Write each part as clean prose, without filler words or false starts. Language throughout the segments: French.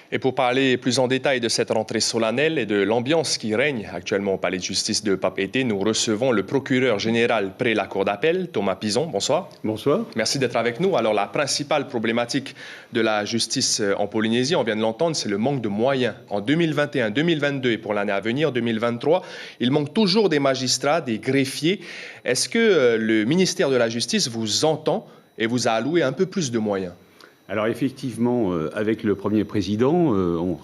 Et pour parler plus en détail de cette rentrée solennelle et de l'ambiance qui règne actuellement au palais de justice de Papeete, nous recevons le procureur général près la cour d'appel, Thomas Pizon. Bonsoir. Bonsoir. Merci d'être avec nous. Alors, la principale problématique de la justice en Polynésie, on vient de l'entendre, c'est le manque de moyens. En 2021, 2022 et pour l'année à venir, 2023, il manque toujours des magistrats, des greffiers. Est-ce que le ministère de la Justice vous entend et vous a alloué un peu plus de moyens ? Alors effectivement, avec le Premier Président,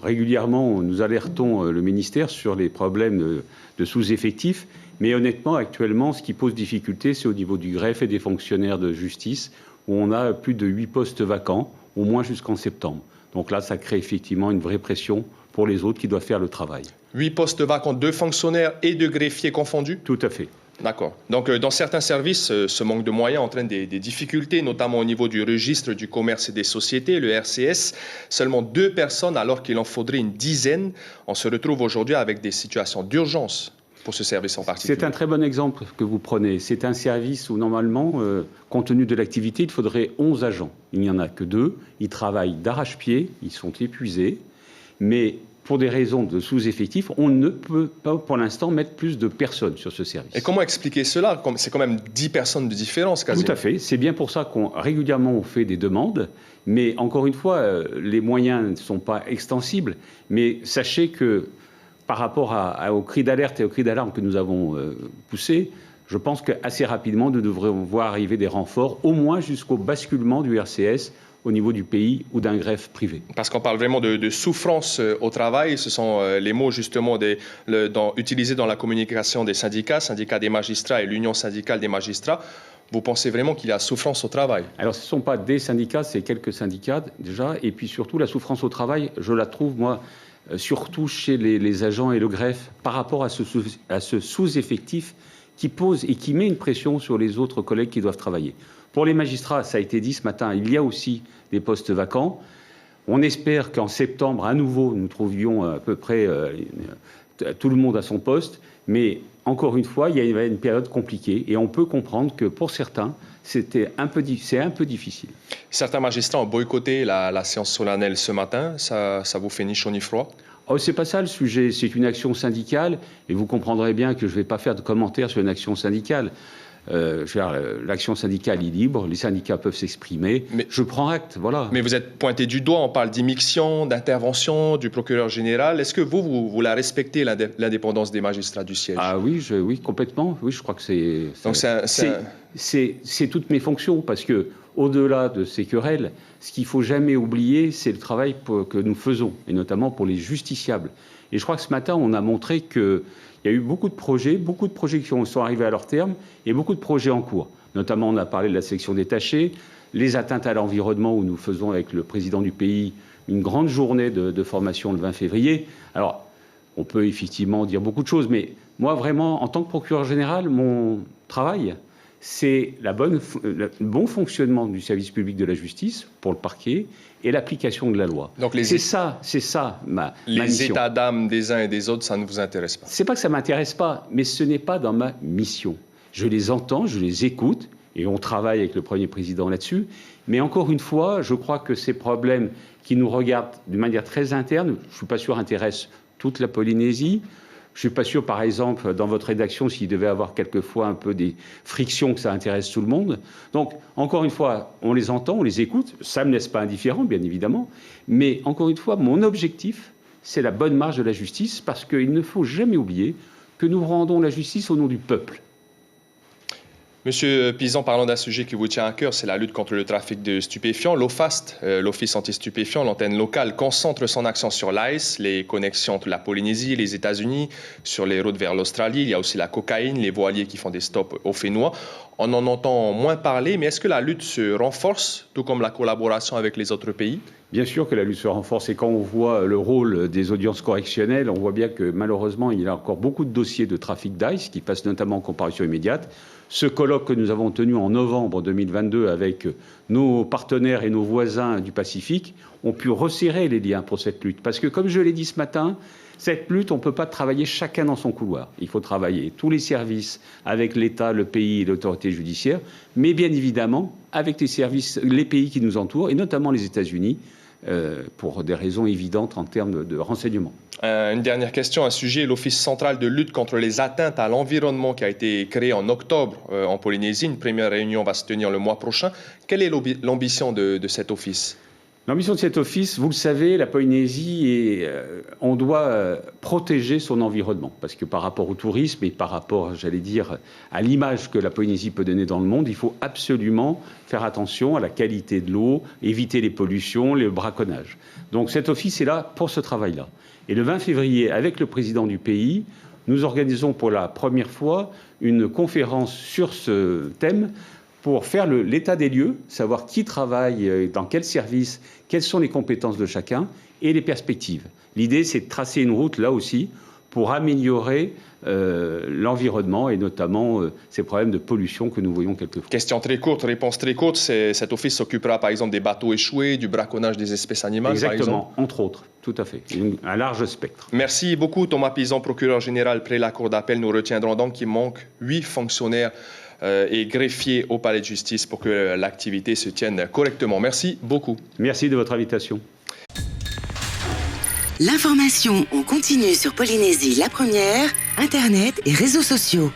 régulièrement, nous alertons le ministère sur les problèmes de sous-effectifs. Mais honnêtement, actuellement, ce qui pose difficulté, c'est au niveau du greffe et des fonctionnaires de justice, où on a plus de 8 postes vacants, au moins jusqu'en septembre. Donc là, ça crée effectivement une vraie pression pour les autres qui doivent faire le travail. 8 postes vacants, 2 fonctionnaires et 2 greffiers confondus ? Tout à fait. D'accord. Donc, dans certains services, ce manque de moyens entraîne des difficultés, notamment au niveau du registre du commerce et des sociétés, le RCS. Seulement 2 personnes, alors qu'il en faudrait une dizaine. On se retrouve aujourd'hui avec des situations d'urgence pour ce service en particulier. C'est un très bon exemple que vous prenez. C'est un service où, normalement, compte tenu de l'activité, il faudrait 11 agents. Il n'y en a que 2. Ils travaillent d'arrache-pied, ils sont épuisés. Mais pour des raisons de sous-effectifs, on ne peut pas, pour l'instant, mettre plus de personnes sur ce service. Et comment expliquer cela ? C'est quand même 10 personnes de différence, quasiment. Tout à fait. C'est bien pour ça régulièrement, on fait des demandes. Mais encore une fois, les moyens ne sont pas extensibles. Mais sachez que par rapport aux cris d'alerte et aux cris d'alarme que nous avons poussés, je pense qu'assez rapidement, nous devrions voir arriver des renforts, au moins jusqu'au basculement du RCS au niveau du pays ou d'un greffe privé. Parce qu'on parle vraiment de souffrance au travail. Ce sont les mots justement utilisés dans la communication des syndicats des magistrats et l'Union syndicale des magistrats. Vous pensez vraiment qu'il y a souffrance au travail ? Alors ce ne sont pas des syndicats, c'est quelques syndicats déjà. Et puis surtout, la souffrance au travail, je la trouve, moi, surtout chez les agents et le greffe, par rapport à ce sous-effectif qui pose et qui met une pression sur les autres collègues qui doivent travailler. Pour les magistrats, ça a été dit ce matin, il y a aussi des postes vacants. On espère qu'en septembre, à nouveau, nous trouvions à peu près tout le monde à son poste. Mais encore une fois, il y a une période compliquée et on peut comprendre que pour certains, c'est un peu difficile. Certains magistrats ont boycotté la séance solennelle ce matin. Ça vous fait ni chaud ni froid ? Oh, c'est pas ça le sujet, c'est une action syndicale et vous comprendrez bien que je ne vais pas faire de commentaires sur une action syndicale. L'action syndicale est libre, les syndicats peuvent s'exprimer. Mais je prends acte, voilà. Mais vous êtes pointé du doigt, on parle d'immixtion, d'intervention du procureur général. Est-ce que vous la respectez, l'indépendance des magistrats du siège ? Ah oui, oui, complètement. Oui, je crois que c'est toutes mes fonctions, parce que au-delà de ces querelles, ce qu'il ne faut jamais oublier, c'est le travail que nous faisons, et notamment pour les justiciables. Et je crois que ce matin, on a montré qu'il y a eu beaucoup de projets qui sont arrivés à leur terme, et beaucoup de projets en cours. Notamment, on a parlé de la section détachée, les atteintes à l'environnement, où nous faisons avec le président du pays une grande journée de formation le 20 février. Alors, on peut effectivement dire beaucoup de choses, mais moi, vraiment, en tant que procureur général, mon travail, c'est le bon fonctionnement du service public de la justice pour le parquet et l'application de la loi. Donc c'est ça ma mission. Les états d'âme des uns et des autres, ça ne vous intéresse pas ? C'est pas que ça ne m'intéresse pas, mais ce n'est pas dans ma mission. Je les entends, je les écoute, et on travaille avec le Premier Président là-dessus. Mais encore une fois, je crois que ces problèmes qui nous regardent d'une manière très interne, je ne suis pas sûr intéressent toute la Polynésie. Je ne suis pas sûr, par exemple, dans votre rédaction, s'il devait y avoir quelquefois un peu des frictions, que ça intéresse tout le monde. Donc, encore une fois, on les entend, on les écoute. Ça ne me laisse pas indifférent, bien évidemment. Mais, encore une fois, mon objectif, c'est la bonne marche de la justice, parce qu'il ne faut jamais oublier que nous rendons la justice au nom du peuple. Monsieur Pizon, parlons d'un sujet qui vous tient à cœur, c'est la lutte contre le trafic de stupéfiants. L'OFAST, l'Office anti-stupéfiants, l'antenne locale, concentre son action sur l'ICE, les connexions entre la Polynésie et les États-Unis, sur les routes vers l'Australie. Il y a aussi la cocaïne, les voiliers qui font des stops au Fénois. On en entend moins parler, mais est-ce que la lutte se renforce, tout comme la collaboration avec les autres pays ? Bien sûr que la lutte se renforce, et quand on voit le rôle des audiences correctionnelles, on voit bien que malheureusement, il y a encore beaucoup de dossiers de trafic d'ICE qui passent notamment en comparution immédiate. Ce colloque que nous avons tenu en novembre 2022 avec nos partenaires et nos voisins du Pacifique ont pu resserrer les liens pour cette lutte. Parce que, comme je l'ai dit ce matin, cette lutte, on ne peut pas travailler chacun dans son couloir. Il faut travailler tous les services avec l'État, le pays et l'autorité judiciaire, mais bien évidemment avec les services, les pays qui nous entourent, et notamment les États-Unis, pour des raisons évidentes en termes de renseignement. Une dernière question, un sujet, l'Office central de lutte contre les atteintes à l'environnement qui a été créé en octobre en Polynésie. Une première réunion va se tenir le mois prochain. Quelle est l'ambition de cet office ? L'ambition de cet office, vous le savez, la Polynésie, on doit protéger son environnement. Parce que par rapport au tourisme et par rapport, j'allais dire, à l'image que la Polynésie peut donner dans le monde, il faut absolument faire attention à la qualité de l'eau, éviter les pollutions, le braconnage. Donc cet office est là pour ce travail-là. Et le 20 février, avec le président du pays, nous organisons pour la première fois une conférence sur ce thème pour faire l'état des lieux, savoir qui travaille, dans quel service, quelles sont les compétences de chacun et les perspectives. L'idée, c'est de tracer une route, là aussi, pour améliorer l'environnement et notamment ces problèmes de pollution que nous voyons quelquefois. Question très courte, réponse très courte. Cet office s'occupera par exemple des bateaux échoués, du braconnage des espèces animales. Exactement, entre autres, tout à fait. Un large spectre. Merci beaucoup Thomas Pizon, procureur général près la Cour d'appel. Nous retiendrons donc qu'il manque 8 fonctionnaires et greffiers au palais de justice pour que l'activité se tienne correctement. Merci beaucoup. Merci de votre invitation. L'information en continu sur Polynésie la première, Internet et réseaux sociaux.